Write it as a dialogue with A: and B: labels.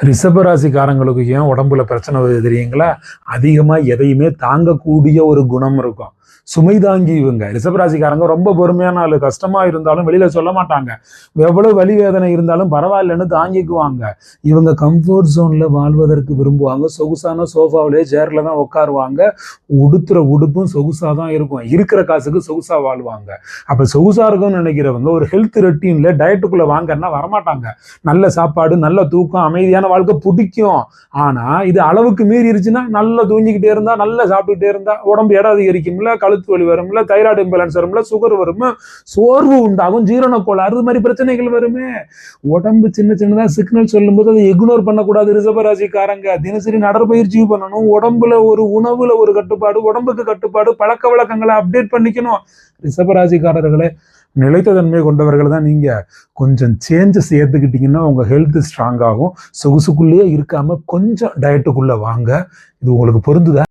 A: ரிஷபராசிக்காரங்களுக்கு ஏன் உடம்புல பிரச்சனை வருது தெரியுங்களா? அதிகமா எதையுமே தாங்கக்கூடிய ஒரு குணம் இருக்கும். சுமை தாங்கி இவங்க ரிஷபராசிக்காரங்க ரொம்ப பொறுமையான ஆளு. கஷ்டமா இருந்தாலும் வெளியில சொல்ல மாட்டாங்க. எவ்வளவு வலி வேதனை இருந்தாலும் பரவாயில்லன்னு தாங்கிக்குவாங்க. இவங்க கம்ஃபர்ட் ஜோன்ல வாழ்வதற்கு விரும்புவாங்க. சொகுசான சோஃபாவிலே சேர்ல தான் உட்காருவாங்க. உடுத்துற உடுப்பும் சொகுசா தான் இருக்கும். இருக்கிற காசுக்கு சொகுசா வாழ்வாங்க. அப்ப சொகுசா இருக்கும்னு நினைக்கிறவங்க ஒரு ஹெல்த் ரொட்டீன்ல டயட்டுக்குள்ள வாங்கன்னா வரமாட்டாங்க. நல்ல சாப்பாடு, நல்ல தூக்கம், அமைதியான வாழ்க்கை பிடிக்கும். ஆனா இது அளவுக்கு மீறி இருச்சுன்னா நல்லா தூங்கிக்கிட்டே இருந்தா, நல்லா சாப்பிட்டுக்கிட்டே இருந்தா உடம்பு எடை அதிகரிக்கும்ல, கழுத்து வலி வரும்ல, தைராய்டு இம்பேலன்ஸ் வரும்ல, சுகர் வரும், சோர்வு உண்டாகும், ஜீரண கோளாறு, அது மாதிரி பிரச்சனைகள் வருமே. உடம்பு சின்ன சின்னதா சிக்னல் சொல்லும் போது அதை இக்னோர் பண்ணக்கூடாது. ரிஷபராசிக்காரங்க தினசரி நடைபயிற்சி பண்ணணும். உடம்புல ஒரு உணவுல ஒரு கட்டுப்பாடு, உடம்புக்கு கட்டுப்பாடு, பழக்க வழக்கங்களை அப்டேட் பண்ணிக்கணும். ரிஷபராசிக்காரர்களே, நிலைத்த தன்மை கொண்டவர்கள் தான் நீங்க. கொஞ்சம் சேஞ்சஸ் ஏத்துக்கிட்டீங்கன்னா உங்க ஹெல்த் ஸ்ட்ராங் ஆகும். சொகுசுக்குள்ளேயே இருக்காம கொஞ்சம் டயட்டுக்குள்ள வாங்க. இது உங்களுக்கு பொருந்துதா?